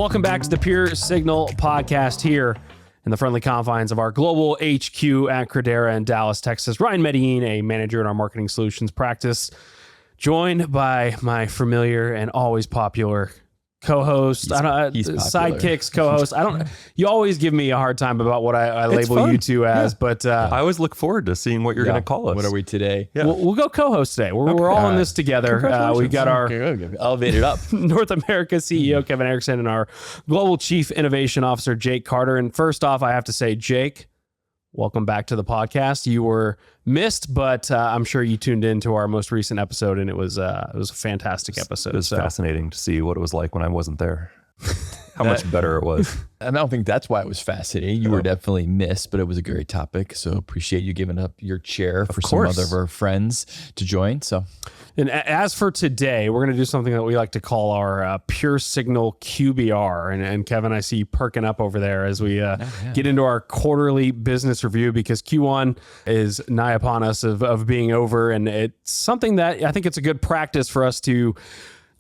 welcome back to the Pure Signal podcast here in the friendly confines of our global HQ at Credera in Dallas, Texas. Ryan Medellin, a manager in our marketing solutions practice, joined by my familiar and always popular co-host, sidekicks, co-host. You always give me a hard time about what I label you two as, but I always look forward to seeing what you're going to call us. What are we today? Yeah. We'll go co-host today. We're all in this together. We got our elevated up North America CEO, Kevin Erickson, and our Global Chief Innovation Officer, Jake Carter. And first off, I have to say, Jake, welcome back to the podcast. You were missed, but I'm sure you tuned into our most recent episode, and it was a fantastic episode. It was fascinating to see what it was like when I wasn't there. How much better it was. And I don't think that's why it was fascinating. You were definitely missed, but it was a great topic. So appreciate you giving up your chair for some other of our friends to join. And as for today, we're going to do something that we like to call our Pure Signal QBR. And Kevin, I see you perking up over there as we get into our quarterly business review, because Q1 is nigh upon us of being over. And it's something that I think it's a good practice for us to,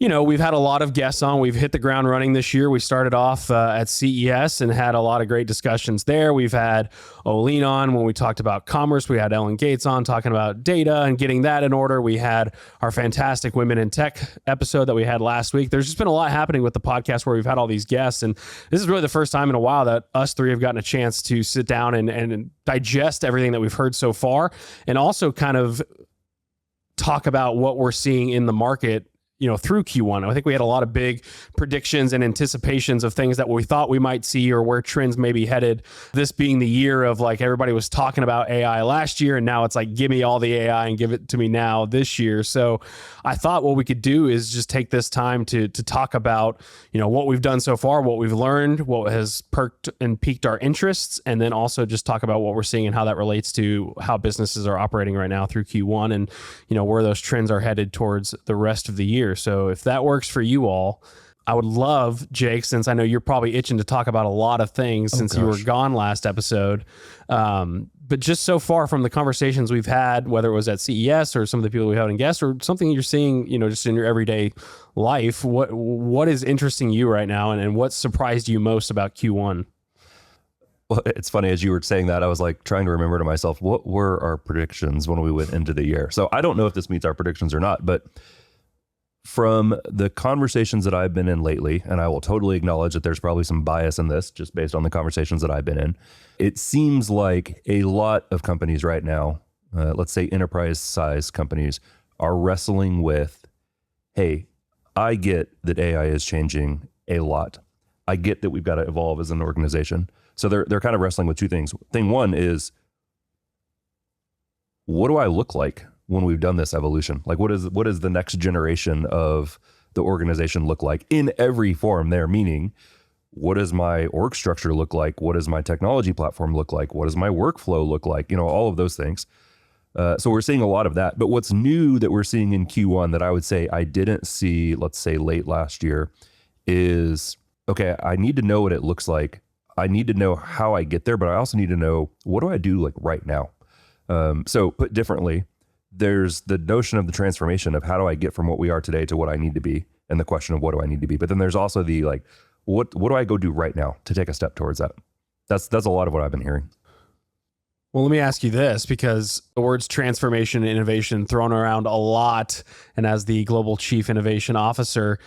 we've had a lot of guests on. We've hit the ground running this year. We started off at CES and had a lot of great discussions there. We've had Olene on when we talked about commerce. We had Ellen Gates on talking about data and getting that in order. We had our fantastic Women in Tech episode that we had last week. There's just been a lot happening with the podcast where we've had all these guests. And this is really the first time in a while that us three have gotten a chance to sit down and digest everything that we've heard so far, and also kind of talk about what we're seeing in the market through Q1. I think we had a lot of big predictions and anticipations of things that we thought we might see or where trends may be headed. This being the year of everybody was talking about AI last year, and now it's give me all the AI and give it to me now this year. So I thought what we could do is just take this time to talk about, what we've done so far, what we've learned, what has perked and piqued our interests, and then also just talk about what we're seeing and how that relates to how businesses are operating right now through Q1 and, where those trends are headed towards the rest of the year. So if that works for you all, I would love, Jake, since I know you're probably itching to talk about a lot of things since you were gone last episode. But just so far from the conversations we've had, whether it was at CES or some of the people we had in guests or something you're seeing, just in your everyday life, what is interesting you right now and what surprised you most about Q1? Well, it's funny, as you were saying that, I was trying to remember to myself, what were our predictions when we went into the year? So I don't know if this meets our predictions or not, but from the conversations that I've been in lately, and I will totally acknowledge that there's probably some bias in this just based on the conversations that I've been in, it seems like a lot of companies right now, let's say enterprise size companies, are wrestling with, hey, I get that AI is changing a lot. I get that we've got to evolve as an organization. So they're kind of wrestling with two things. Thing one is, what do I look like when we've done this evolution? What is the next generation of the organization look like in every form there? Meaning, what does my org structure look like? What does my technology platform look like? What does my workflow look like? All of those things. So we're seeing a lot of that. But what's new that we're seeing in Q1 that I would say I didn't see, let's say late last year, is, okay, I need to know what it looks like. I need to know how I get there, but I also need to know, what do I do right now? So put differently, there's the notion of the transformation of how do I get from what we are today to what I need to be, and the question of what do I need to be. But then there's also the what do I go do right now to take a step towards that? That's a lot of what I've been hearing. Well, let me ask you this, because the words transformation and innovation thrown around a lot, and as the Global Chief Innovation Officer,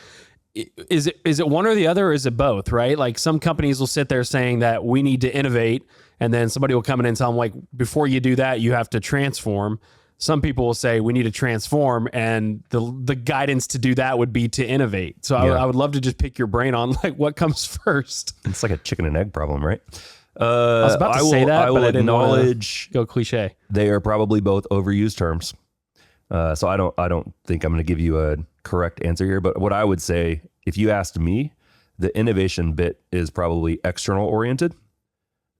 is it one or the other, or is it both, right? Some companies will sit there saying that we need to innovate, and then somebody will come in and tell them, before you do that, you have to transform. Some people will say we need to transform, and the guidance to do that would be to innovate. So I would love to just pick your brain on what comes first. It's like a chicken and egg problem, right? I was about to say that, I will acknowledge go cliche. They are probably both overused terms. So I don't think I'm going to give you a correct answer here, but what I would say, if you asked me, the innovation bit is probably external oriented.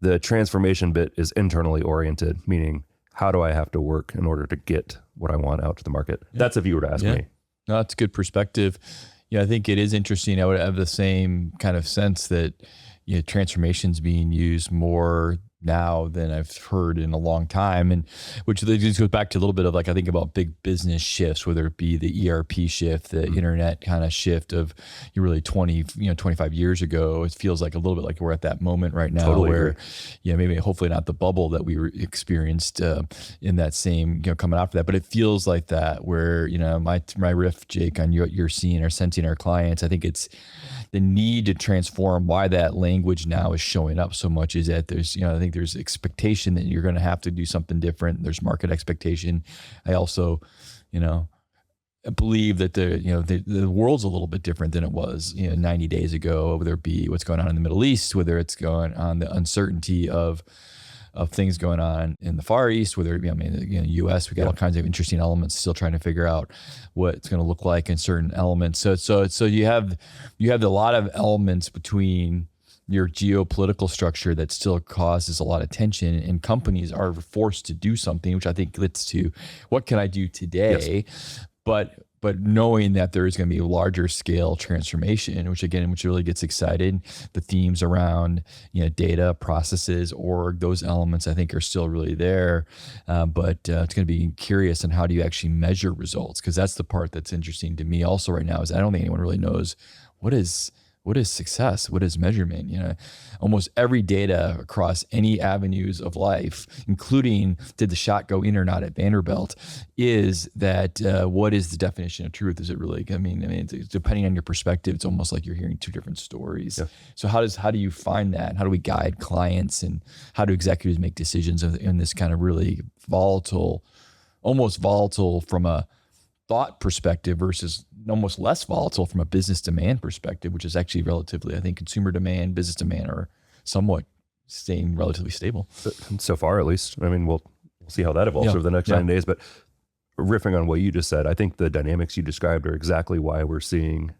The transformation bit is internally oriented, meaning, how do I have to work in order to get what I want out to the market? Yeah. That's if you were to ask me. No, that's a good perspective. I think it is interesting. I would have the same kind of sense that transformation's being used more now than I've heard in a long time. And which just goes back to a little bit of like, I think about big business shifts, whether it be the ERP shift, the internet kind of shift of you really 25 years ago. It feels like a little bit like we're at that moment right now where, maybe hopefully not the bubble that we experienced in that same, coming after that, but it feels like that where, my riff, Jake, on what you're seeing or sensing our clients, I think it's the need to transform. Why that language now is showing up so much is that there's, I think there's expectation that you're going to have to do something different. There's market expectation. I also, believe that the world's a little bit different than it was 90 days ago, whether it be what's going on in the Middle East, whether it's going on the uncertainty of things going on in the Far East, whether it be, U.S., we got all kinds of interesting elements still trying to figure out what it's going to look like in certain elements. So you have a lot of elements between your geopolitical structure that still causes a lot of tension, and companies are forced to do something, which I think leads to what can I do today? Yes. But knowing that there is going to be a larger scale transformation, which really gets excited. The themes around data, processes, org, those elements I think are still really there. But it's going to be curious on how do you actually measure results, because that's the part that's interesting to me also right now is I don't think anyone really knows what is success? What is measurement? Almost every data across any avenues of life, including did the shot go in or not at Vanderbilt, is that what is the definition of truth? Is it really? It's depending on your perspective, it's almost like you're hearing two different stories. Yeah. So how do you find that? How do we guide clients, and how do executives make decisions in this kind of really volatile, almost volatile from a thought perspective versus almost less volatile from a business demand perspective, which is actually relatively, I think consumer demand, business demand are somewhat staying relatively stable. So far, at least. We'll see how that evolves over the next 9 days. But riffing on what you just said, I think the dynamics you described are exactly why we're seeing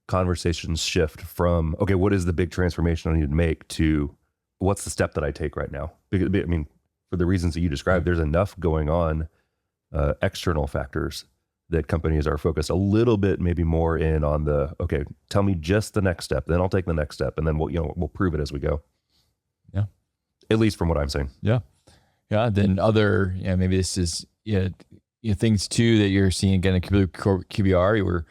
conversations shift from, okay, what is the big transformation I need to make, to what's the step that I take right now? Because, for the reasons that you described, there's enough going on, external factors, that companies are focused a little bit maybe more in on the, okay, tell me just the next step, then I'll take the next step, and then we'll prove it as we go. Yeah. At least from what I'm saying. Yeah. Yeah. Then other, maybe this is things too that you're seeing again in QBR, you were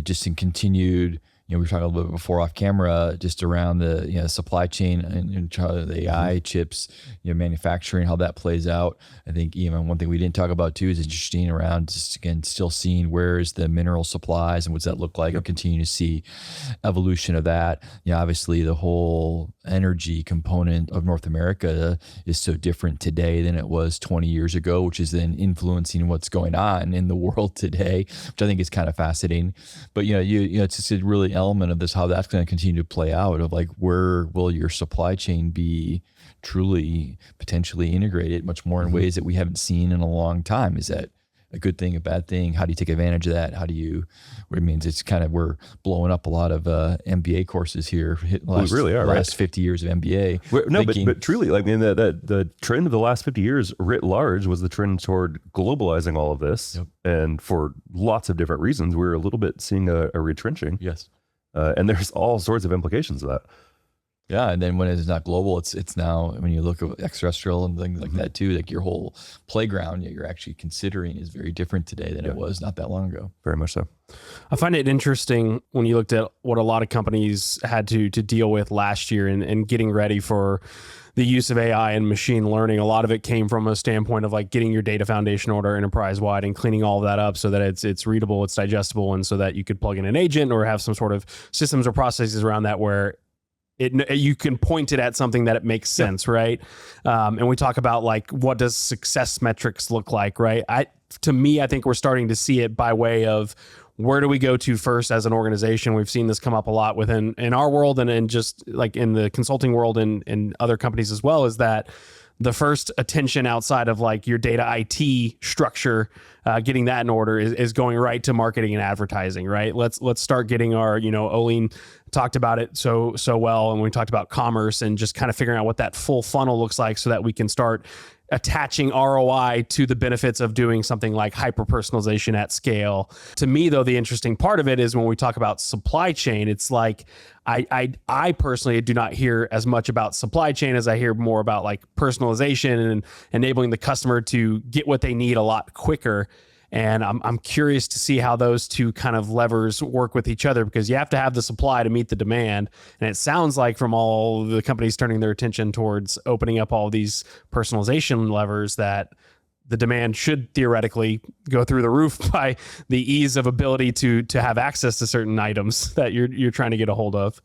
just in continued, we were talking a little bit before off camera, just around the supply chain and the AI chips, manufacturing, how that plays out. I think even one thing we didn't talk about too is interesting around just again still seeing where is the mineral supplies and what's that look like. Yep. And continue to see evolution of that. Obviously the whole energy component of North America is so different today than it was 20 years ago, which is then influencing what's going on in the world today, which I think is kind of fascinating. But it's just a really element of this, how that's going to continue to play out, of like, where will your supply chain be truly potentially integrated much more in ways that we haven't seen in a long time? Is that a good thing, a bad thing? How do you take advantage of that? It's kind of, we're blowing up a lot of MBA courses here. We really are, last 50 years of MBA. But truly, the trend of the last 50 years writ large was the trend toward globalizing all of this. Yep. And for lots of different reasons, we're a little bit seeing a retrenching. Yes. And there's all sorts of implications of that. Yeah, and then when it's not global, it's now, when you look at extraterrestrial and things like that too, like your whole playground that you're actually considering is very different today than it was not that long ago. Very much so. I find it interesting when you looked at what a lot of companies had to deal with last year and getting ready for the use of AI and machine learning. A lot of it came from a standpoint of like getting your data foundation order enterprise wide and cleaning all of that up so that it's readable, it's digestible, and so that you could plug in an agent or have some sort of systems or processes around that where you can point it at something that it makes sense, right? And we talk about like, what does success metrics look like, right? To me, I think we're starting to see it by way of, where do we go to first as an organization? We've seen this come up a lot in our world and just like in the consulting world and other companies as well, is that the first attention outside of like your data IT structure, getting that in order is going right to marketing and advertising, right? Let's start getting our, Olin talked about it so well. And we talked about commerce and just kind of figuring out what that full funnel looks like so that we can start attaching ROI to the benefits of doing something like hyper personalization at scale. To me, though, the interesting part of it is when we talk about supply chain, it's like I personally do not hear as much about supply chain as I hear more about like personalization and enabling the customer to get what they need a lot quicker. And I'm curious to see how those two kind of levers work with each other, because you have to have the supply to meet the demand. And it sounds like from all the companies turning their attention towards opening up all these personalization levers that the demand should theoretically go through the roof by the ease of ability to have access to certain items that you're trying to get a hold of.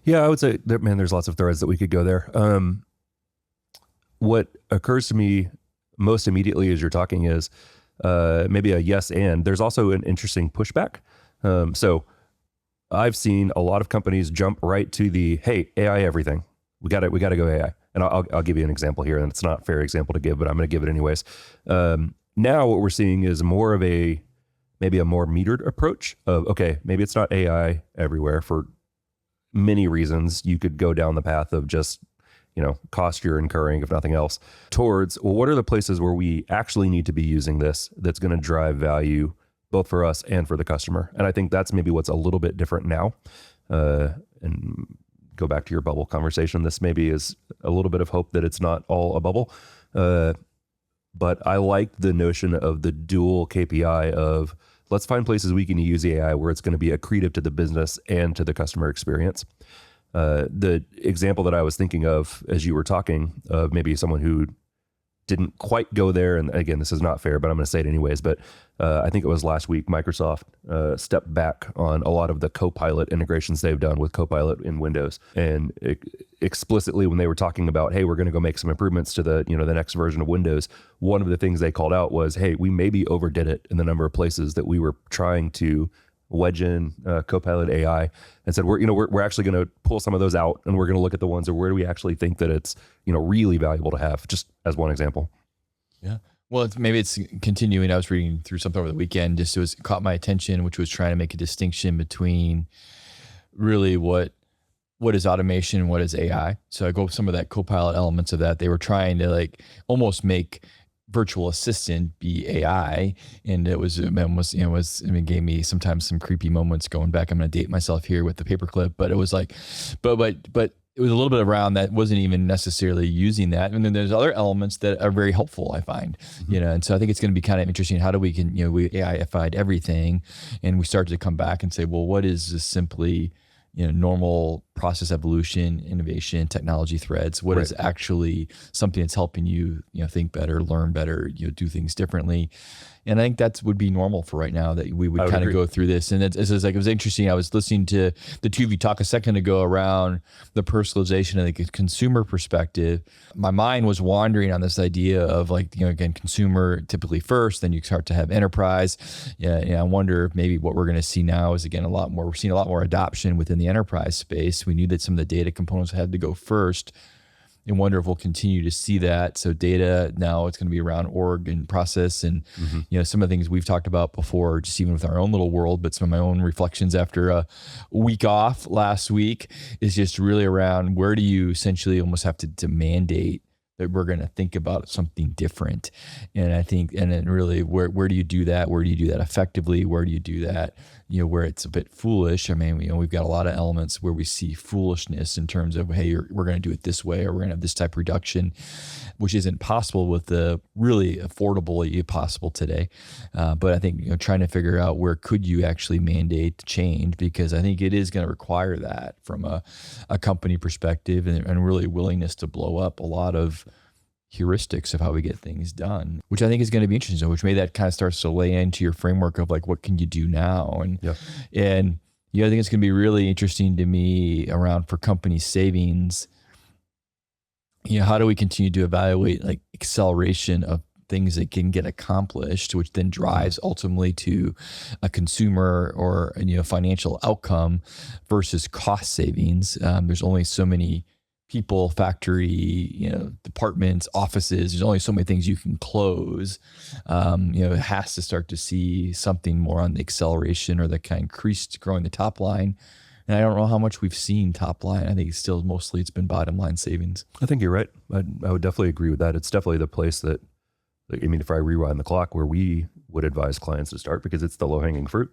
Yeah, I would say that, man, there's lots of threads that we could go there. What occurs to me most immediately as you're talking is maybe a yes, and there's also an interesting pushback. So I've seen a lot of companies jump right to the, hey, AI everything. We got to go AI. And I'll give you an example here, and it's not a fair example to give, but I'm going to give it anyways. Now what we're seeing is more of maybe a more metered approach of, okay, maybe it's not AI everywhere for many reasons. You could go down the path of just, cost you're incurring, if nothing else, towards, well, what are the places where we actually need to be using this that's going to drive value both for us and for the customer? And I think that's maybe what's a little bit different now. And go back to your bubble conversation. This maybe is a little bit of hope that it's not all a bubble. But I like the notion of the dual KPI of let's find places we can use AI where it's going to be accretive to the business and to the customer experience. The example that I was thinking of as you were talking of maybe someone who didn't quite go there, and again, this is not fair, but I'm going to say it anyways, but I think it was last week, Microsoft stepped back on a lot of the Copilot integrations they've done with Copilot in Windows. And explicitly when they were talking about, hey, we're going to go make some improvements to the next version of Windows, one of the things they called out was, hey, we maybe overdid it in the number of places that we were trying to wedge in Copilot AI, and said we're actually going to pull some of those out, and we're going to look at the ones where do we actually think that it's really valuable to have, just as one example. Yeah. Well, maybe it's continuing. I was reading through something over the weekend, just caught my attention, which was trying to make a distinction between really what is automation and what is AI. So I go with some of that Copilot elements of that. They were trying to almost make virtual assistant be AI, and it gave me sometimes some creepy moments going back. I'm going to date myself here with the paperclip, but it was like, but it was a little bit around that wasn't even necessarily using that. And then there's other elements that are very helpful, I find, and so I think it's going to be kind of interesting. How do we we AI-ified everything, and we started to come back and say, well, what is this simply, normal process evolution, innovation, technology threads? What is actually something that's helping you, think better, learn better, do things differently? And I think that would be normal for right now, that we would kind of go through this. And it was interesting. I was listening to the two of you talk a second ago around the personalization and the consumer perspective. My mind was wandering on this idea of again, consumer typically first, then you start to have enterprise. I wonder if maybe what we're going to see now is, again, we're seeing a lot more adoption within the enterprise space. We knew that some of the data components had to go first, and wonder if we'll continue to see that. So data now, it's going to be around org and process, and some of the things we've talked about before, just even with our own little world, but some of my own reflections after a week off last week is just really around where do you essentially almost have to mandate that we're going to think about something different. And I think, and then really where do you do that? Where do you do that effectively? Where do you do that, where it's a bit foolish? I mean, we've got a lot of elements where we see foolishness in terms of, hey, we're going to do it this way, or we're going to have this type of reduction, which isn't possible with the really affordable possible today. But I think, trying to figure out where could you actually mandate change, because I think it is going to require that from a company perspective, and really willingness to blow up a lot of heuristics of how we get things done, which I think is going to be interesting. So which maybe that kind of starts to lay into your framework of what can you do now? And I think it's going to be really interesting to me around for company savings. How do we continue to evaluate acceleration of things that can get accomplished, which then drives ultimately to a consumer or financial outcome versus cost savings. There's only so many people, factory, departments, offices. There's only so many things you can close. It has to start to see something more on the acceleration or the kind of increased growing the top line, And I don't know how much we've seen top line. I think it's been bottom line savings. I think you're right. I would definitely agree with that. It's definitely the place that, I mean, if I rewind the clock, where we would advise clients to start, because it's the low hanging fruit.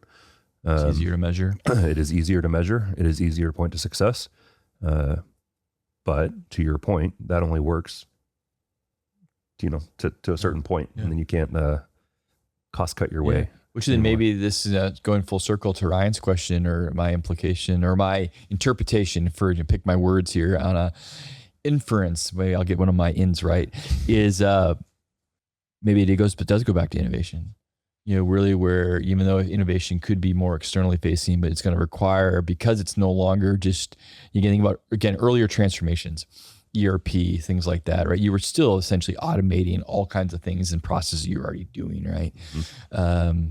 It's easier to measure. It is easier to measure. It is easier to point to success. But to your point, that only works, to a certain point, and then you can't cost cut your way. Which then maybe this is going full circle to Ryan's question, or my implication, or my interpretation, to pick my words here on a inference. Maybe I'll get one of my ins right. Is maybe it does go back to innovation. Really, where even though innovation could be more externally facing, but it's going to require, because it's no longer just, you can think about, again, earlier transformations, ERP, things like that, right? You were still essentially automating all kinds of things and processes you were already doing, right? Mm-hmm.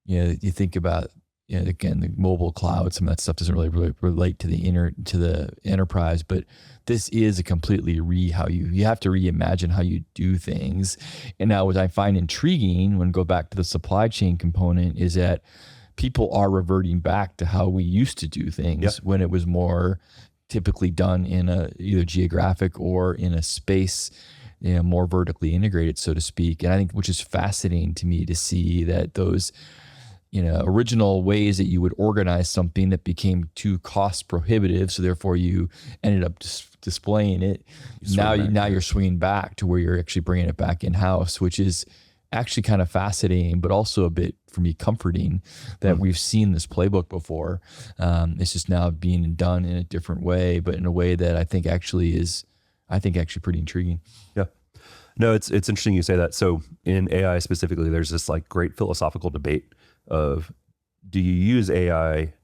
You think about, again, the mobile cloud, some of that stuff doesn't really relate to the enterprise, but this is a completely you have to reimagine how you do things. And now what I find intriguing when go back to the supply chain component is that people are reverting back to how we used to do things when it was more typically done in a either geographic or in a space, more vertically integrated, so to speak. And I think, which is fascinating to me to see that those original ways that you would organize something that became too cost prohibitive, so therefore you ended up displaying it. Now you're swinging back to where you're actually bringing it back in house, which is actually kind of fascinating, but also a bit, for me, comforting that we've seen this playbook before. It's just now being done in a different way, but in a way that I think actually pretty intriguing. Yeah. No, it's interesting you say that. So in AI specifically, there's this like great philosophical debate of, do you use AI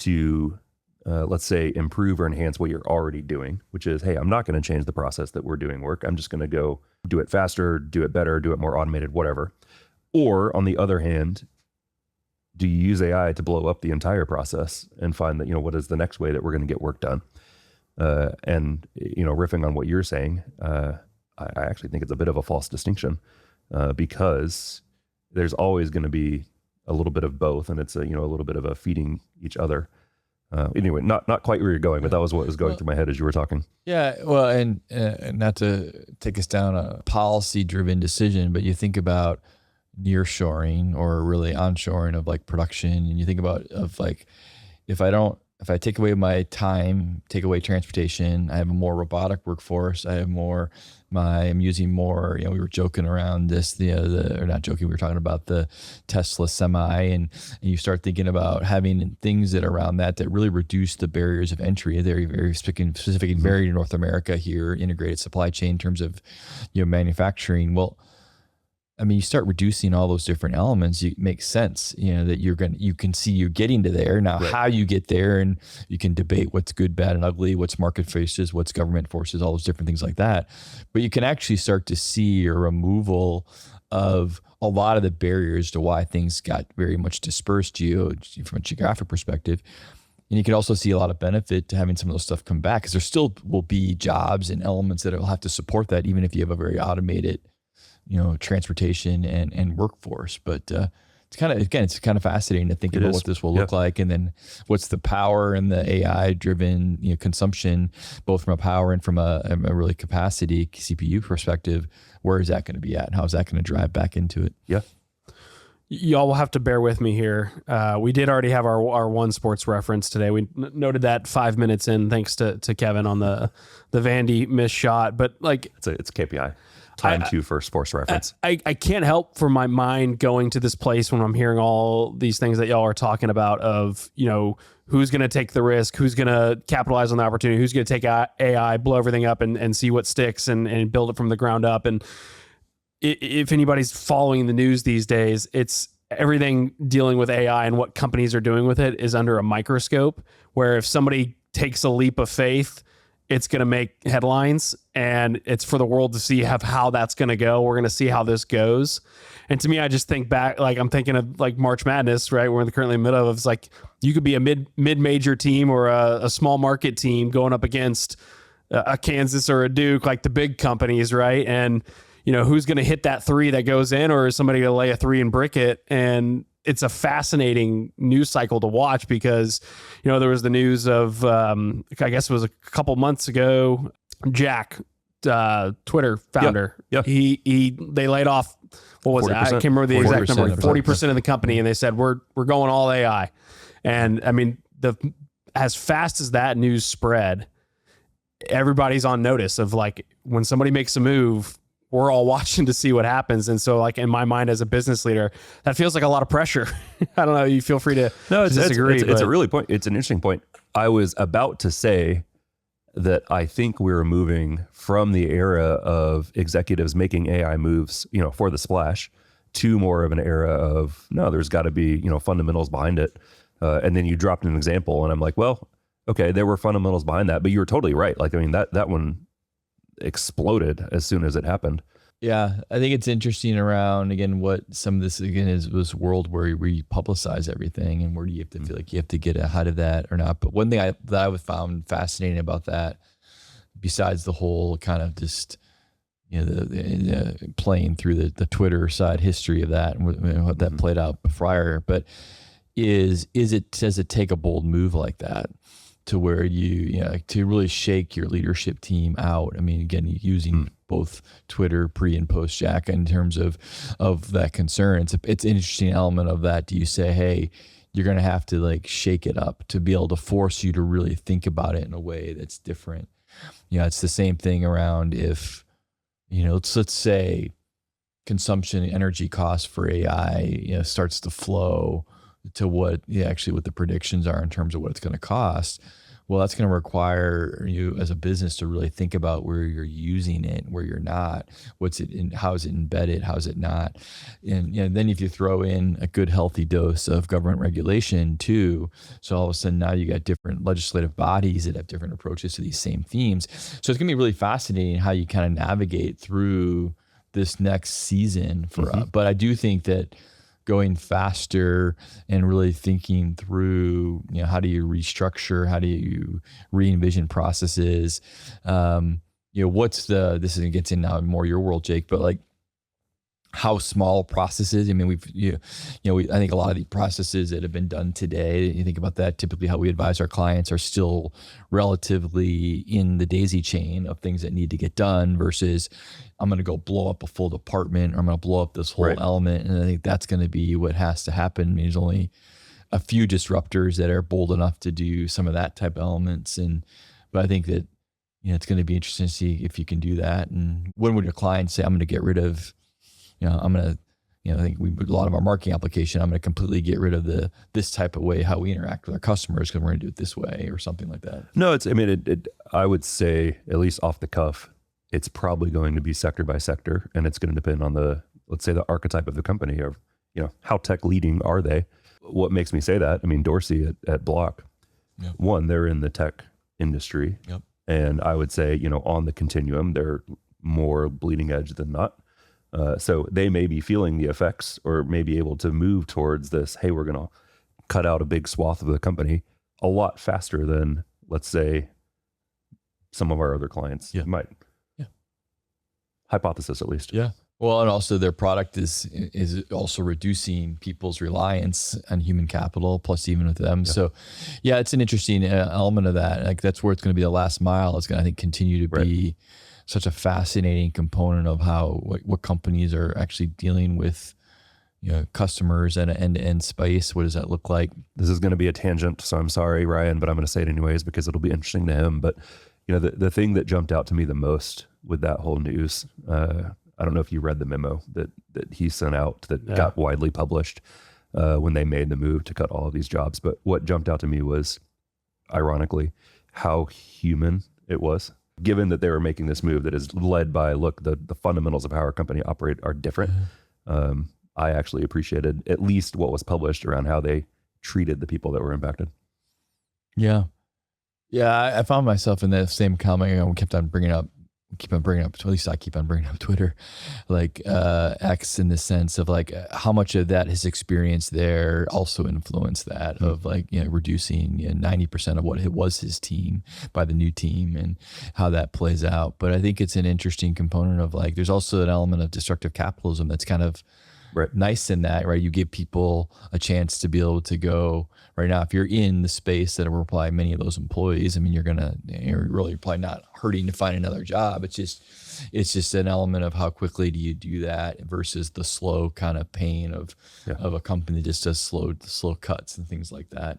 to, let's say, improve or enhance what you're already doing, which is, hey, I'm not going to change the process that we're doing work. I'm just going to go do it faster, do it better, do it more automated, whatever. Or on the other hand, do you use AI to blow up the entire process and find that, what is the next way that we're going to get work done? And riffing on what you're saying, I actually think it's a bit of a false distinction, because there's always going to be a little bit of both, and it's a little bit of a feeding each other. Anyway, not quite where you're going, but that was what was going through my head as you were talking. Yeah, well, and not to take us down a policy-driven decision, but you think about nearshoring or really onshoring of like production, and you think about if I take away my time, take away transportation, I have a more robotic workforce. I'm using more, we were joking around this, or not joking, we were talking about the Tesla Semi, and you start thinking about having things that are around that really reduce the barriers of entry. They're very specific and very to North America here, integrated supply chain in terms of, manufacturing. Well, I mean, you start reducing all those different elements, it makes sense, that you can see you're getting to there. Now, how you get there, and you can debate what's good, bad, and ugly, what's market forces, what's government forces, all those different things like that. But you can actually start to see a removal of a lot of the barriers to why things got very much dispersed from a geographic perspective. And you can also see a lot of benefit to having some of those stuff come back, because there still will be jobs and elements that will have to support that, even if you have a very automated transportation and workforce. But it's kind of fascinating to think about what this will look like, and then what's the power and the AI driven consumption, both from a power and from a really capacity CPU perspective. Where is that going to be at, and how is that going to drive back into it? Yeah. Y'all will have to bear with me here. We did already have our one sports reference today. We noted that 5 minutes in, thanks to Kevin on the Vandy missed shot. But like, it's KPI. Time to for sports reference. I can't help for my mind going to this place when I'm hearing all these things that y'all are talking about of, who's going to take the risk, who's going to capitalize on the opportunity, who's going to take AI, blow everything up and see what sticks and build it from the ground up. And if anybody's following the news these days, it's everything dealing with AI and what companies are doing with it is under a microscope, where if somebody takes a leap of faith, it's going to make headlines, and it's for the world to see how that's going to go. We're going to see how this goes. And to me, I just think back, like I'm thinking of like March Madness, right? We're currently in the middle of, it's like you could be a mid-major team or a small market team going up against a Kansas or a Duke, like the big companies, right? And who's going to hit that three that goes in, or is somebody going to lay a three and brick it? And it's a fascinating news cycle to watch because, there was the news of, I guess it was a couple months ago, Jack, Twitter founder. Yeah. They laid off, what was it? I can't remember the exact number, 40% of the company. And they said, we're going all AI. And I mean, as fast as that news spread, everybody's on notice of like, when somebody makes a move, we're all watching to see what happens. And so like in my mind as a business leader, that feels like a lot of pressure. I don't know. You feel free to disagree. It's a really point. It's an interesting point. I was about to say that I think we're moving from the era of executives making AI moves, for the splash, to more of an era of, no, there's got to be, fundamentals behind it. And then you dropped an example and I'm like, well, okay, there were fundamentals behind that, but you were totally right. Like, I mean, that one exploded as soon as it happened. Yeah, I think it's interesting around, again, what some of this, again, is this world where we publicize everything and where do you have to feel like you have to get ahead of that or not. But one thing that I found fascinating about that, besides the whole kind of just, the playing through the Twitter side history of that and what that played out prior, but does it take a bold move like that to where to really shake your leadership team out? I mean, again, using both Twitter pre and post Jack in terms of that concern. It's an interesting element of that. Do you say, hey, you're going to have to like shake it up to be able to force you to really think about it in a way that's different? It's the same thing around if, let's say consumption energy costs for AI, starts to flow to what the predictions are in terms of what it's going to cost. Well, that's going to require you as a business to really think about where you're using it, where you're not, how is it embedded, how is it not? And then if you throw in a good healthy dose of government regulation too, so all of a sudden now you got different legislative bodies that have different approaches to these same themes. So it's going to be really fascinating how you kind of navigate through this next season for us. But I do think that going faster and really thinking through, how do you restructure, how do you re-envision processes? This gets in now more your world, Jake, but like how small processes. I mean, I think a lot of the processes that have been done today, you think about that, typically how we advise our clients are still relatively in the daisy chain of things that need to get done versus I'm going to go blow up a full department, or I'm going to blow up this whole element. And I think that's going to be what has to happen. I mean, there's only a few disruptors that are bold enough to do some of that type of elements. But I think that, it's going to be interesting to see if you can do that. And when would your clients say, I'm going to get rid of, I'm going to, I think a lot of our marketing application, I'm going to completely get rid of this type of way how we interact with our customers because we're going to do it this way or something like that. No, I would say, at least off the cuff, it's probably going to be sector by sector, and it's going to depend on let's say the archetype of the company, or, how tech leading are they? What makes me say that? I mean, Dorsey at Block, one, they're in the tech industry. Yep. And I would say, on the continuum, they're more bleeding edge than not. So they may be feeling the effects or may be able to move towards this, hey, we're going to cut out a big swath of the company a lot faster than, let's say, some of our other clients might. Yeah. Hypothesis, at least. Yeah. Well, and also their product is also reducing people's reliance on human capital, plus even with them. Yeah. So, it's an interesting element of that. Like that's where it's going to be the last mile. It's going to, I think, continue to be such a fascinating component of how what companies are actually dealing with, customers and end-to-end space. What does that look like? This is going to be a tangent, so I'm sorry, Ryan, but I'm going to say it anyways because it'll be interesting to him. But the thing that jumped out to me the most with that whole news, I don't know if you read the memo that he sent out that got widely published when they made the move to cut all of these jobs. But what jumped out to me was, ironically, how human it was. Given that they were making this move that is led by, the fundamentals of how our company operate are different. I actually appreciated at least what was published around how they treated the people that were impacted. Yeah. Yeah. I found myself in that same comment. I keep on bringing up, at least I keep on bringing up Twitter, like X, in the sense of like how much of that his experience there also influenced that of reducing 90% of what it was his team by the new team and how that plays out. But I think it's an interesting component of like, there's also an element of destructive capitalism that's kind of nice in that, right? You give people a chance to be able to go right now. If you're in the space that will apply many of those employees, I mean, you're really probably not hurting to find another job. It's just an element of how quickly do you do that versus the slow kind of pain of a company that just does slow cuts and things like that.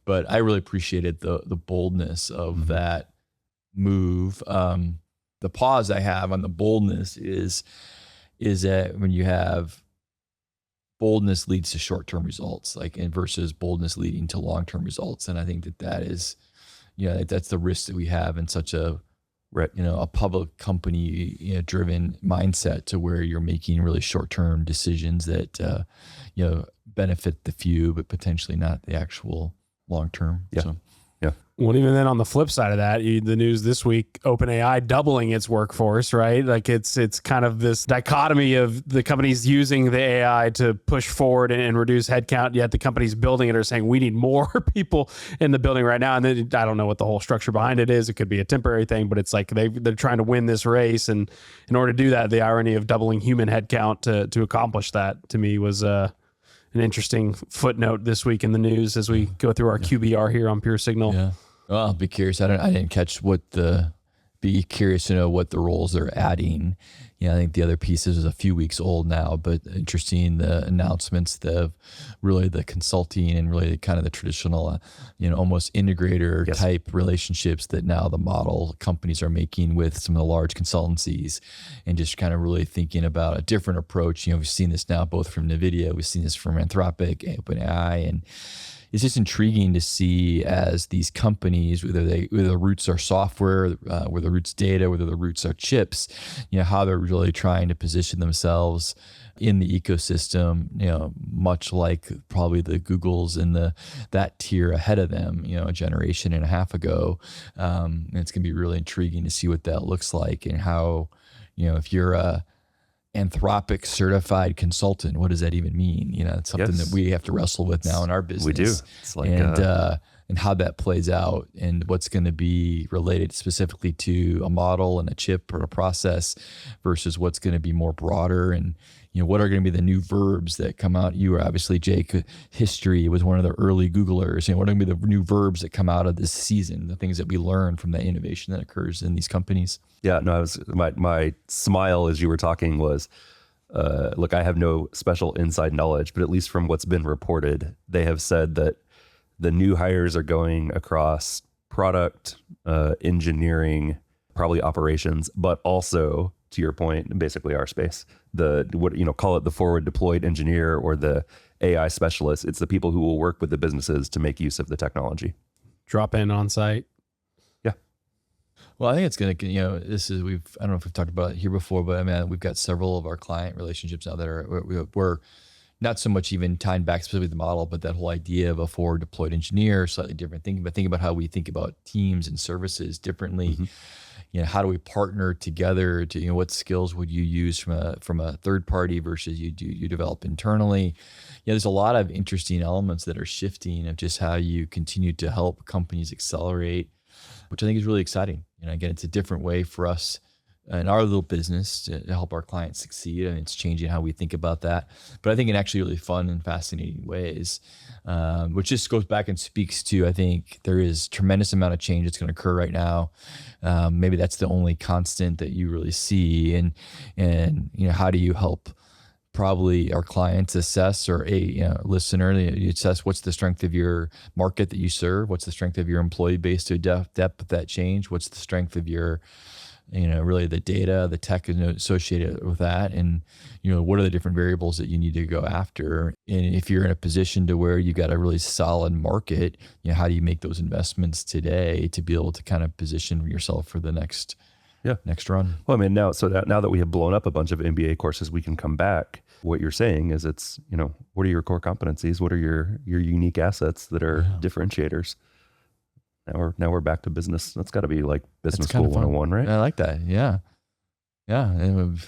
But I really appreciated the boldness of that move. The pause I have on the boldness is that when you have boldness leads to short-term results, and versus boldness leading to long-term results. And I think that is, that's the risk that we have in such a, a public company, driven mindset to where you're making really short-term decisions that, benefit the few, but potentially not the actual long-term. Yeah. So. Well, even then on the flip side of that, the news this week, OpenAI doubling its workforce, right? Like it's kind of this dichotomy of the companies using the AI to push forward and reduce headcount, yet the companies building it are saying we need more people in the building right now. And then I don't know what the whole structure behind it is. It could be a temporary thing, but it's like they're trying to win this race. And in order to do that, the irony of doubling human headcount to accomplish that, to me, was an interesting footnote this week in the news as we go through our QBR here on Pure Signal. Yeah. Well, I'll be curious. I didn't catch be curious to know what the roles they're adding. I think the other pieces is a few weeks old now, but interesting, the announcements, really the consulting and really kind of the traditional, almost integrator type relationships that now the model companies are making with some of the large consultancies, and just kind of really thinking about a different approach. We've seen this now both from NVIDIA, we've seen this from Anthropic, OpenAI, and it's just intriguing to see as these companies, whether the roots are software, whether the roots data, whether the roots are chips, how they're really trying to position themselves in the ecosystem, much like probably the Googles and that tier ahead of them, a generation and a half ago. And it's going to be really intriguing to see what that looks like, and how, if you're a Anthropic certified consultant, what does that even mean? It's something that we have to wrestle with now in our business. We do. It's like, and how that plays out, and what's going to be related specifically to a model and a chip or a process versus what's going to be more broader, and what are going to be the new verbs that come out. You were obviously, Jake, history was one of the early Googlers. What are going to be the new verbs that come out of this season, the things that we learn from that innovation that occurs in these companies? Yeah, no, my smile as you were talking was, look, I have no special inside knowledge, but at least from what's been reported, they have said that the new hires are going across product, engineering, probably operations, but also, to your point, basically our space, call it the forward deployed engineer or the AI specialist. It's the people who will work with the businesses to make use of the technology. Drop in on site. Yeah. Well, I think it's going to, I don't know if we've talked about it here before, but I mean, we've got several of our client relationships now that we're not so much even tying back specifically to the model, but that whole idea of a forward deployed engineer, slightly different thinking, but think about how we think about teams and services differently. Mm-hmm. How do we partner together to, what skills would you use from a third party versus you develop internally? There's a lot of interesting elements that are shifting of just how you continue to help companies accelerate, which I think is really exciting. Again, it's a different way for us in our little business to help our clients succeed, and it's changing how we think about that. But I think in actually really fun and fascinating ways, which just goes back and speaks to, I think there is tremendous amount of change that's going to occur right now. Maybe that's the only constant that you really see, and how do you help probably our clients assess, or a listener, you assess what's the strength of your market that you serve, what's the strength of your employee base to depth of that change, what's the strength of your really the data, the tech associated with that, and what are the different variables that you need to go after. And if you're in a position to where you got a really solid market, how do you make those investments today to be able to kind of position yourself for the next run? Well, I mean, now that we have blown up a bunch of MBA courses, we can come back. What you're saying is it's, what are your core competencies? What are your unique assets that are differentiators? Now we're back to business. That's got to be like business school 101, right? I like that. Yeah. And it's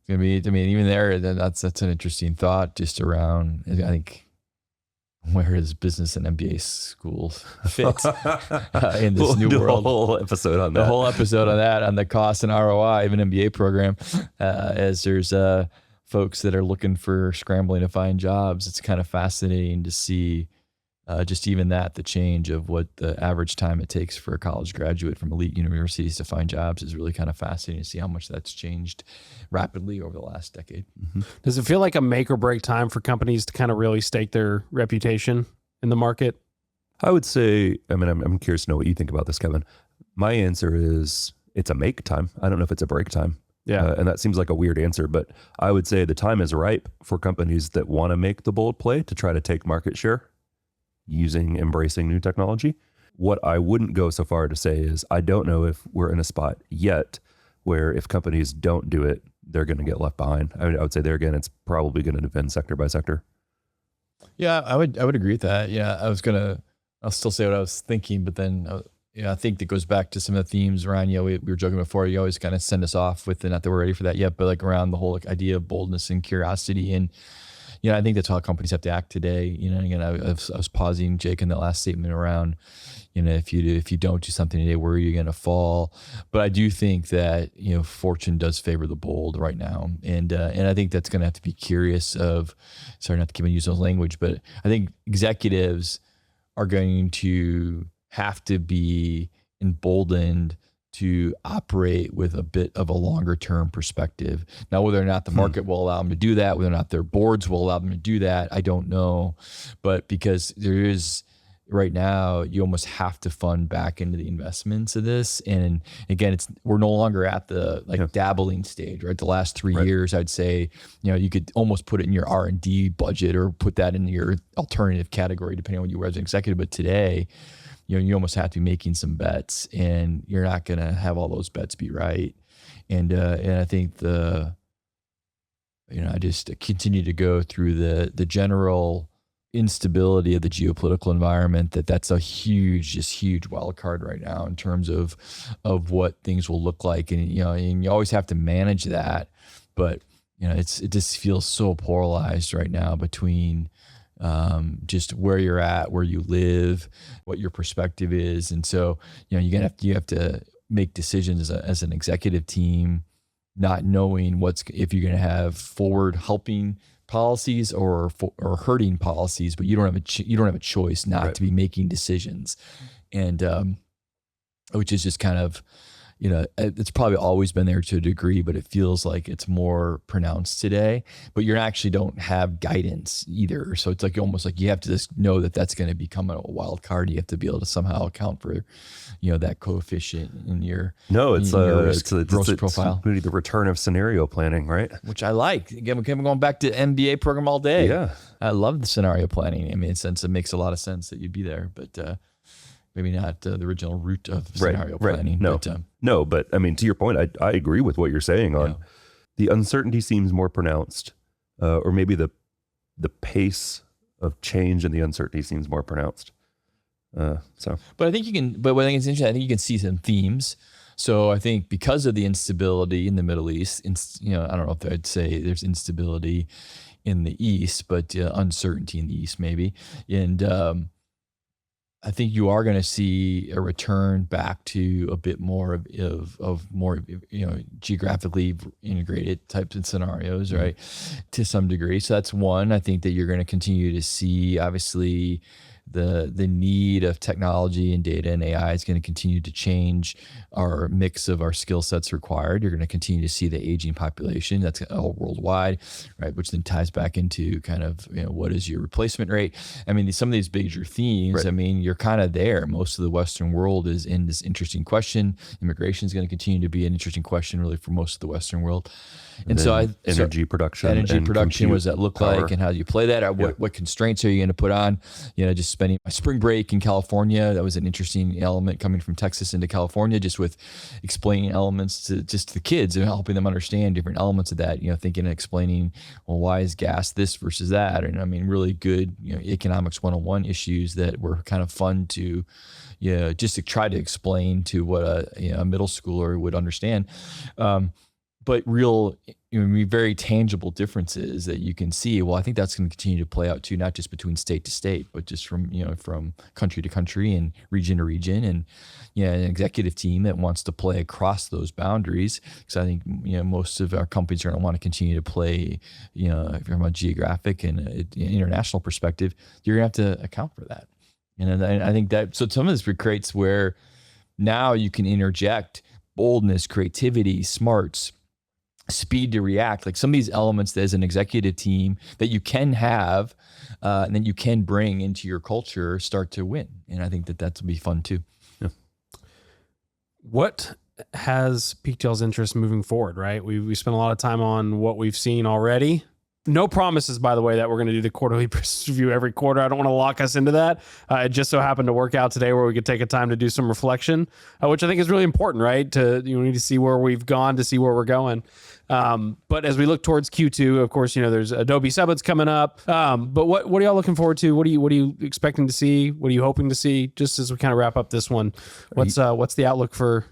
gonna be. I mean, even there, that's an interesting thought. Just around, I think, where does business and MBA schools fit in this new world? The whole episode on that. The whole episode on that, on the cost and ROI of an MBA program, as there's folks that are looking for scrambling to find jobs, it's kind of fascinating to see just even the change of what the average time it takes for a college graduate from elite universities to find jobs is really kind of fascinating to see how much that's changed rapidly over the last decade. Mm-hmm. Does it feel like a make or break time for companies to kind of really stake their reputation in the market? I would say, I mean, I'm curious to know what you think about this, Kevin. My answer is it's a make time. I don't know if it's a break time. Yeah. And that seems like a weird answer, but I would say the time is ripe for companies that want to make the bold play to try to take market share embracing new technology. What I wouldn't go so far to say is I don't know if we're in a spot yet where if companies don't do it, they're going to get left behind. I would say there again, it's probably going to depend sector by sector. Yeah, I would agree with that. Yeah, I'll still say what I was thinking, but then I think that goes back to some of the themes, Ryan. We were joking before, you always kind of send us off with not that we're ready for that yet, but like around the whole idea of boldness and curiosity. And I think that's how companies have to act today. Again, I was pausing, Jake, in that last statement around, if you don't do something today, where are you going to fall? But I do think that, fortune does favor the bold right now. And I think that's going to have to be curious of, sorry, not to keep on using those language, but I think executives are going to have to be emboldened to operate with a bit of a longer term perspective. Now, whether or not the market will allow them to do that, whether or not their boards will allow them to do that, I don't know. But because there is right now, you almost have to fund back into the investments of this. And again, we're no longer at the dabbling stage, right? The last 3 years, I'd say, you could almost put it in your R&D budget or put that in your alternative category, depending on what you were as an executive. But today, you almost have to be making some bets, and you're not going to have all those bets be right. And I think I just continue to go through the general instability of the geopolitical environment. That's a huge wild card right now in terms of what things will look like. And, and you always have to manage that, but it just feels so polarized right now between just where you're at, where you live, what your perspective is. And so, you have to make decisions as an executive team, not knowing if you're going to have forward helping policies or hurting policies, but you don't have a choice not to be making decisions. And, which is just kind of, it's probably always been there to a degree, but it feels like it's more pronounced today. But you actually don't have guidance either. So it's almost like you have to just know that that's going to become a wild card. You have to be able to somehow account for, that coefficient in your it's risk profile. Really the return of scenario planning, right? Which I like. Again, we're going back to MBA program all day. Yeah, I love the scenario planning. I mean, in a sense, it makes a lot of sense that you'd be there, but. Maybe not the original root of scenario planning. No, but I mean, to your point, I agree with what you're saying on the uncertainty seems more pronounced, or maybe the pace of change in the uncertainty seems more pronounced. But I think but what I think is interesting, I think you can see some themes. So I think because of the instability in the Middle East, I don't know if I'd say there's instability in the East, but uncertainty in the East maybe. And, I think you are going to see a return back to a bit more of more, geographically integrated types of scenarios, right? To some degree. So that's one. I think that you're going to continue to see, obviously, the need of technology and data and AI is going to continue to change our mix of our skill sets required. You're going to continue to see the aging population. That's all worldwide, right? Which then ties back into kind of, what is your replacement rate? I mean, some of these major themes, I mean, you're kind of there. Most of the Western world is in this interesting question. Immigration is going to continue to be an interesting question really for most of the Western world. And so energy production, what does that look like, and how do you play that? What constraints are you going to put on? Just spending my spring break in California. That was an interesting element coming from Texas into California, just with explaining elements to the kids and helping them understand different elements of that, thinking and explaining, well, why is gas this versus that? And I mean, really good, economics 101 issues that were kind of fun to, just to try to explain to what a middle schooler would understand. but real, very tangible differences that you can see. Well, I think that's going to continue to play out too, not just between state to state, but just from country to country and region to region, and an executive team that wants to play across those boundaries. Because I think most of our companies are going to want to continue to play, from a geographic and international perspective. You're going to have to account for that, and I think that some of this creates where now you can interject boldness, creativity, smarts, speed to react, like some of these elements that as an executive team that you can have and then you can bring into your culture start to win. And I think that will be fun too. Yeah. What has piqued y'all's interest moving forward, right? We spent a lot of time on what we've seen already. No promises, by the way, that we're going to do the quarterly business review every quarter. I don't want to lock us into that. It just so happened to work out today where we could take a time to do some reflection, which I think is really important, right? You need to see where we've gone to see where we're going. But as we look towards Q2, of course, there's Adobe Summits coming up. But what are y'all looking forward to? What are you expecting to see? What are you hoping to see? Just as we kind of wrap up this one, what's the outlook for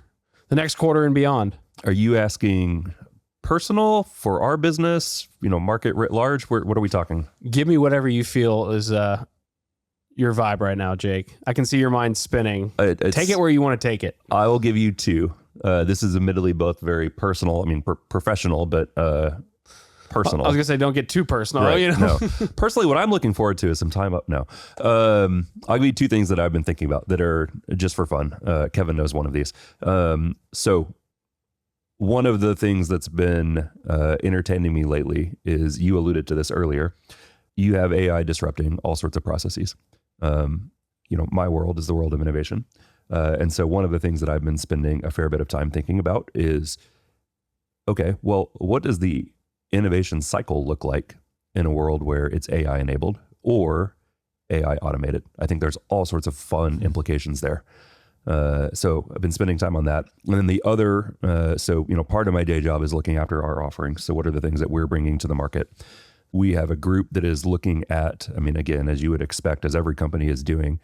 the next quarter and beyond? Are you asking personal for our business, market writ large? What are we talking? Give me whatever you feel is your vibe right now, Jake. I can see your mind spinning. Take it where you want to take it. I will give you two. This is admittedly both very personal. I mean, professional, but personal. I was gonna say, don't get too personal. Right. No. Personally, what I'm looking forward to is some time up now. I'll give you two things that I've been thinking about that are just for fun. Kevin knows one of these. So one of the things that's been entertaining me lately is, you alluded to this earlier, you have AI disrupting all sorts of processes. My world is the world of innovation. And so one of the things that I've been spending a fair bit of time thinking about is, okay, well, what does the innovation cycle look like in a world where it's AI enabled or AI automated? I think there's all sorts of fun implications there. So I've been spending time on that. And then the other, part of my day job is looking after our offerings. So what are the things that we're bringing to the market? We have a group that is looking at, again, as you would expect, as every company is doing,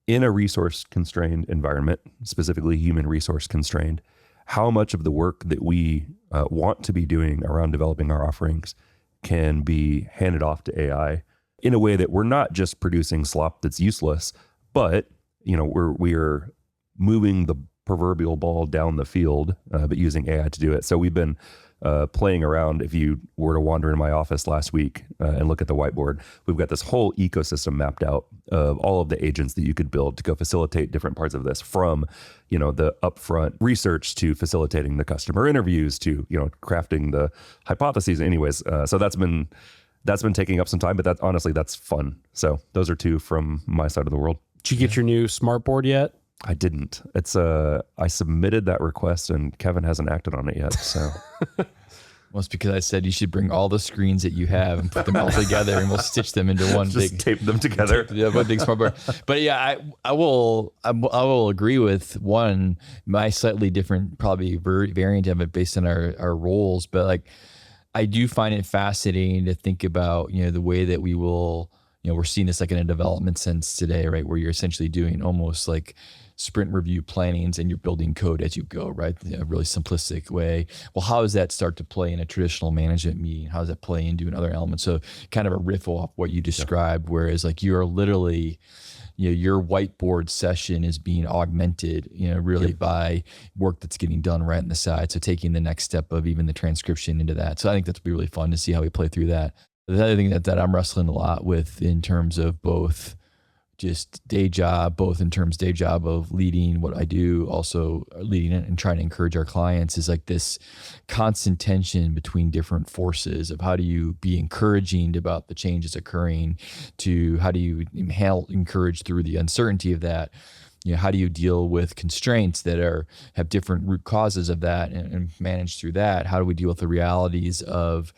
in a resource constrained environment, specifically human resource constrained, how much of the work that we want to be doing around developing our offerings can be handed off to AI in a way that we're not just producing slop that's useless, but we're moving the proverbial ball down the field, but using AI to do it. So we've been playing around. If you were to wander in my office last week and look at the whiteboard, we've got this whole ecosystem mapped out of all of the agents that you could build to go facilitate different parts of this, from the upfront research to facilitating the customer interviews to crafting the hypotheses. Anyways, so that's been taking up some time, but that's fun. So those are two from my side of the world. Did you get your new smart board yet? I didn't. It's I submitted that request and Kevin hasn't acted on it yet. So well, it's because I said you should bring all the screens that you have and put them all together, and we'll stitch them into one just tape them together. One big smart board. But yeah, I will agree with my slightly different probably variant of it based on our roles. But I do find it fascinating to think about the way that we will. We're seeing this in a development sense today, right? Where you're essentially doing almost like sprint review plannings and you're building code as you go, right? In a really simplistic way. Well, how does that start to play in a traditional management meeting? How does that play into another element? So kind of a riff off what you described, whereas you're literally, your whiteboard session is being augmented, really by work that's getting done right on the side. So taking the next step of even the transcription into that. So I think that's be really fun to see how we play through that. The other thing that I'm wrestling a lot with in terms of both just day job of leading what I do, also leading it and trying to encourage our clients, is this constant tension between different forces of how do you be encouraging about the changes occurring to how do you encourage through the uncertainty of that. How do you deal with constraints that have different root causes of that and manage through that? How do we deal with the realities of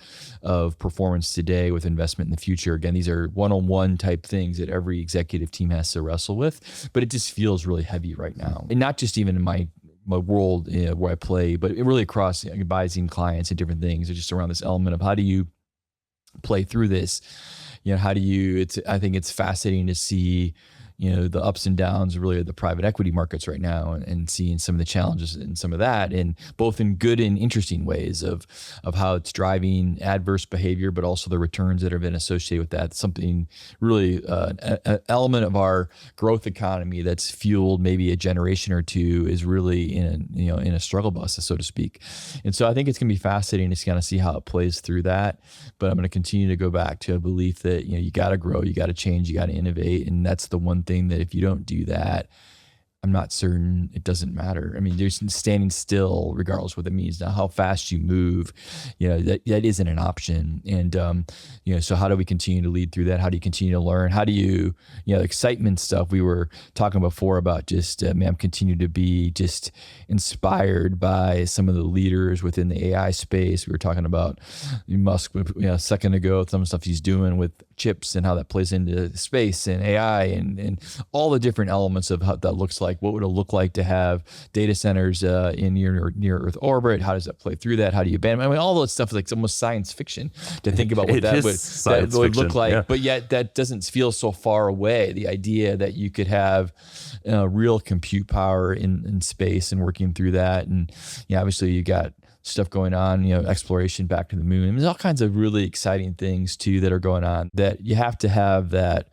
performance today with investment in the future? Again, these are one-on-one type things that every executive team has to wrestle with, but it just feels really heavy right now. And not just even in my world where I play, but really across advising clients and different things. It's just around this element of how do you play through this? I think it's fascinating to see the ups and downs really of the private equity markets right now, and seeing some of the challenges in some of that, and both in good and interesting ways of how it's driving adverse behavior, but also the returns that have been associated with that. Something really an element of our growth economy that's fueled maybe a generation or two is really in a struggle bus, so to speak. And so I think it's going to be fascinating to kind of see how it plays through that. But I'm going to continue to go back to a belief that you got to grow, you got to change, you got to innovate, and that's the one thing that if you don't do that, I'm not certain it doesn't matter. I mean, there's standing still, regardless what it means. Now, how fast you move, that isn't an option. And, so how do we continue to lead through that? How do you continue to learn? How do you, excitement stuff we were talking before about just, continue to be just inspired by some of the leaders within the AI space. We were talking about Musk, a second ago, some stuff he's doing with chips and how that plays into space and AI and all the different elements of how that looks like. What would it look like to have data centers in near Earth orbit? How does that play through that? How do you ban? I mean, all that stuff is like almost science fiction to think about what that would look like. Yeah. But yet that doesn't feel so far away. The idea that you could have real compute power in space and working through that. And obviously you got stuff going on, exploration back to the moon. And there's all kinds of really exciting things too that are going on that you have to have that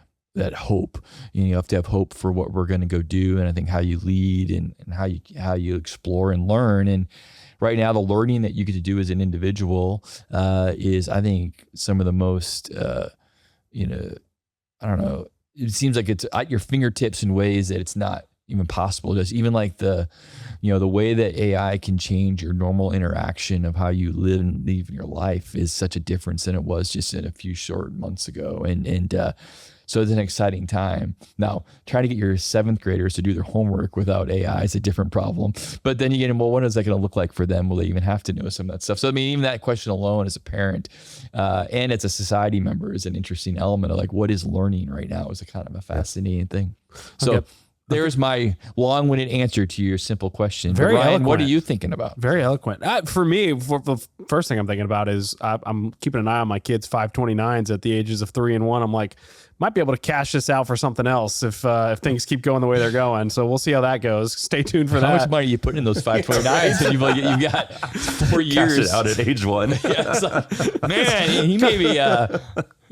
hope. You have to have hope for what we're going to go do. And I think how you lead and how you explore and learn. And right now, the learning that you get to do as an individual is, I think, some of the most, I don't know, it seems like it's at your fingertips in ways that it's not even possible. Just even like the way that AI can change your normal interaction of how you live and leave your life is such a difference than it was just in a few short months ago. And so it's an exciting time. Now, trying to get your 7th graders to do their homework without AI is a different problem. But then you get, well, what is that going to look like for them? Will they even have to know some of that stuff? So, I mean, even that question alone as a parent and as a society member is an interesting element of like, what is learning right now is a kind of a fascinating thing. So okay. There's my long-winded answer to your simple question. Very Ryan, eloquent. What are you thinking about? Very eloquent. For me, the first thing I'm thinking about is I'm keeping an eye on my kids' 529s at the ages of 3 and 1. I'm like, might be able to cash this out for something else if things keep going the way they're going. So we'll see how that goes. Stay tuned for that. How much money are you putting in those 529s? And you've got 4 years. Cash it out at age 1. Yeah, like, man, he may be...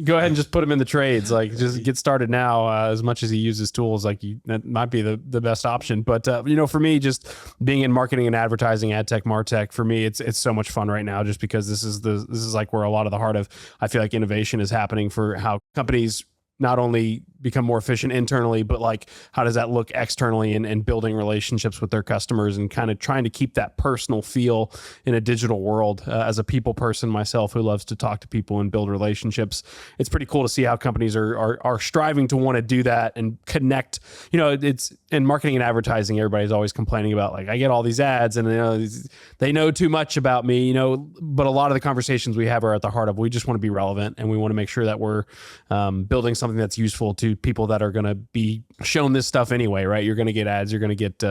Go ahead and just put him in the trades. Like, just get started now. As much as he uses tools, that might be the best option. But for me, just being in marketing and advertising, ad tech, martech, for me, it's so much fun right now. Just because this is like where a lot of the heart of, I feel like, innovation is happening for how companies not only become more efficient internally, but like, how does that look externally and building relationships with their customers and kind of trying to keep that personal feel in a digital world. As a people person myself who loves to talk to people and build relationships, it's pretty cool to see how companies are striving to want to do that and connect. It's in marketing and advertising, everybody's always complaining about like, I get all these ads and they know too much about me, but a lot of the conversations we have are at the heart of, we just want to be relevant and we want to make sure that we're building something that's useful to people that are going to be shown this stuff anyway, right? You're going to get ads, you're going to get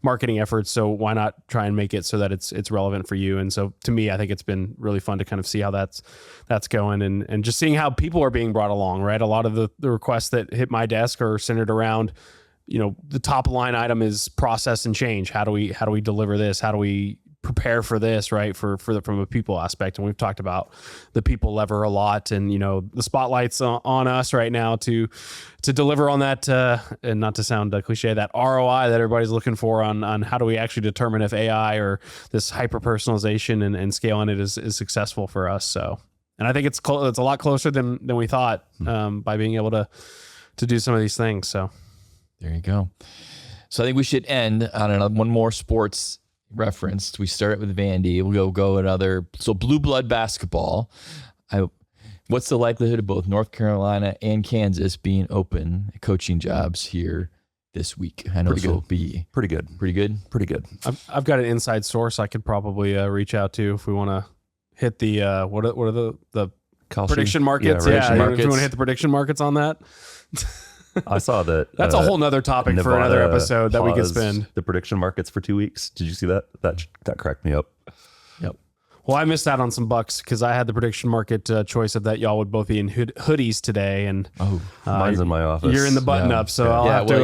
marketing efforts. So why not try and make it so that it's relevant for you? And so to me, I think it's been really fun to kind of see how that's going and just seeing how people are being brought along, right? A lot of the requests that hit my desk are centered around, the top line item is process and change. How do we deliver this? How do we prepare for this, right? From a people aspect. And we've talked about the people lever a lot and, the spotlight's on us right now to deliver on that, and not to sound cliche, that ROI that everybody's looking for on how do we actually determine if AI or this hyper personalization and scaling it is successful for us. So, and I think it's a lot closer than we thought, by being able to do some of these things. So there you go. So I think we should end on one more sports referenced. We start with Vandy. We'll go another. So blue blood basketball. What's the likelihood of both North Carolina and Kansas being open coaching jobs here this week? I know this will be pretty good. Pretty good. Pretty good. I've got an inside source I could probably reach out to if we want to hit the what are the prediction markets? Prediction markets. If you want to hit the prediction markets on that. I saw that. That's a whole nother topic for another episode that we could spend. The prediction markets for 2 weeks. Did you see that? That cracked me up. Yep. Well, I missed out on some bucks because I had the prediction market choice of that y'all would both be in hoodies today, and mine's in my office. you're in the button up, so I'll have to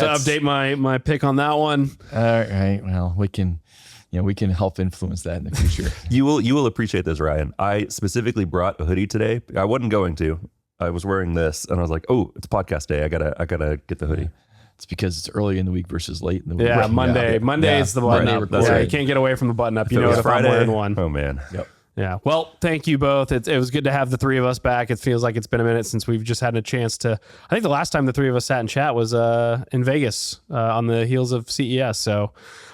update my pick on that one. All right. Well, we can help influence that in the future. You will appreciate this, Ryan. I specifically brought a hoodie today. I wasn't going to. I was wearing this, and I was like, "Oh, it's podcast day. I gotta get the hoodie." It's because it's early in the week versus late in the week. Yeah, Monday. Monday is the button up. That's Yeah, right. you can't get away from the button up. You know It was if I'm Friday. wearing one. Oh man. Yep. Yeah. Well, thank you both. It was good to have the three of us back. It feels like it's been a minute since we've just had a chance to. I think the last time the three of us sat and chat was in Vegas on the heels of CES. So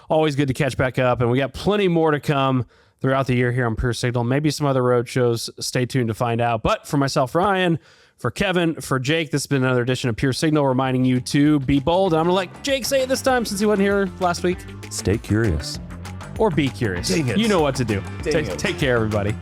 always good to catch back up. And we got plenty more to come throughout the year here on Pure Signal. Maybe some other road shows. Stay tuned to find out. But for myself, Ryan, for Kevin, for Jake, this has been another edition of Pure Signal, reminding you to be bold. And I'm going to let Jake say it this time since he wasn't here last week. Stay curious. Or be curious. Dang it. You know what to do. Dang it. Take care, everybody.